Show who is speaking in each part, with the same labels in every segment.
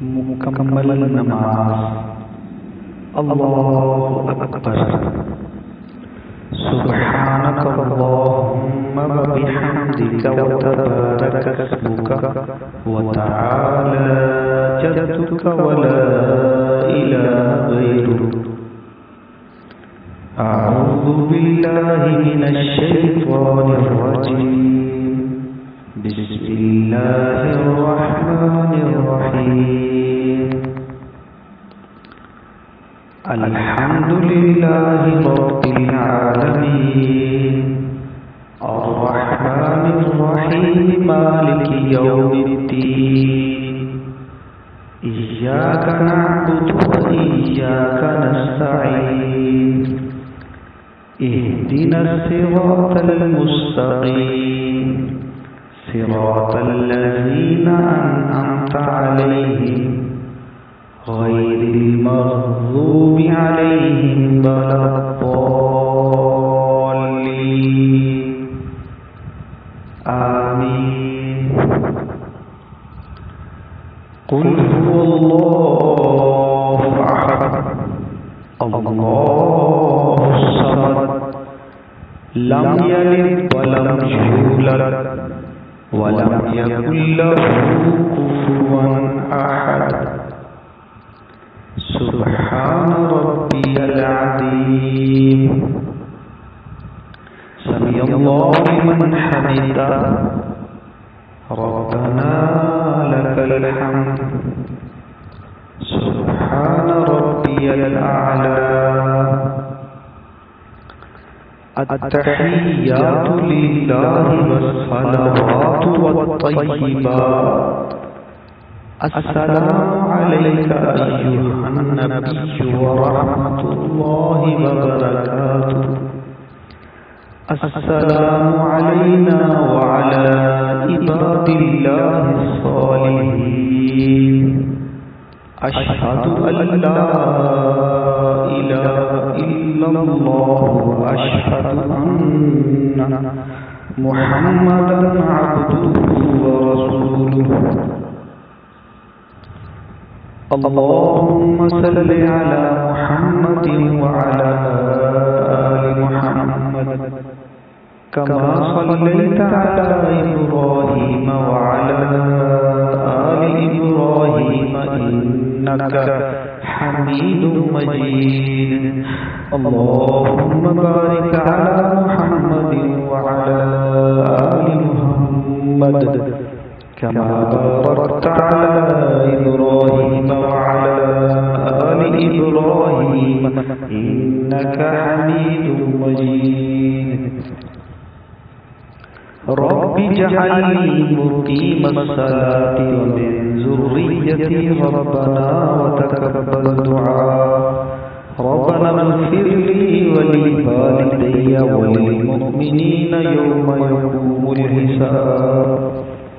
Speaker 1: मुकम्मल नमाज। अल्लाहु अकबर। सुब्हानक अल्लाहुम्मा व बिहम्दिका व तबारक अस्मुका व तआला जद्दुका व ला इलाहा गैरुक। अऊज़ु बिल्लाहि मिनश शैतानिर रजीम। बिस्मिल्लाहिर रहमानिर रहीम। अल्हम्दुलिल्लाहि रब्बिल आलमीन। अर्रहमानिर रहीम। मालिकि यौमिद्दीन। इय्याका नअबुदु व इय्याका नस्तईन। इहदिनस सिरातल मुस्तकीम। सिरातल लज़ीना अनअमता अलैहिम गैरिल मग़ज़ूबि अलैहिम वलद्दाल्लीन। आमीन। कुल हुवल्लाहु अहद। अल्लाहुस समद। लम यलिद वलम यूलद वलम यकुल लहू कुफुवन अहद। सुब्हान रब्बियल अज़ीम। समिअल्लाहु लिमन हमिदा। रब्बना लकल हम्द। सुब्हान रब्बियल आला। अत्तहिय्यातु लिल्लाहि वस्सलावातु वत्तय्यिबात। अस्सलामु अलैका अय्युहन नबिय्यु व रहमतुल्लाहि व बरकातुहु। अस्सलामु अलैना व अला इबादिल्लाहिस सालिहीन। अशहदु अल्ला इलाहा इल्लल्लाह व अशहदु अन्ना मुहम्मदन अब्दुहु व रसूलुहु। अल्लाहुम्मा सल्लि अला मुहम्मदिन व अला आलि मुहम्मद कमा सल्लैता अला इब्राहीम व अला आलि इब्राहीम इन्नका हमीदुम मजीद। अल्लाहुम्मा बारिक अला मुहम्मदिन व अला आलि मुहम्मद कमा बारकता अला इब्राहीम व अला आलि इब्राहीम इन्नका हमीदुम मजीद। रब्बि जअलनी मुक़ीमस सलाति व मिन ज़ुर्रिय्यति रब्बना व तक़ब्बल दुआ। रब्बना इग़फ़िर ली व लिवालिदैया व लिलमुमिनीना यौमा यक़ूमुल हिसाब।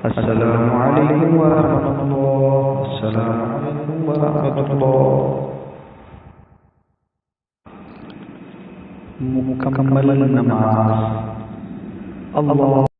Speaker 1: अस्सलामु अलैकुम व रहमतुल्लाह। अस्सलामु अलैकुम व रहमतुल्लाह। मुकम्मल नमाज। अल्लाह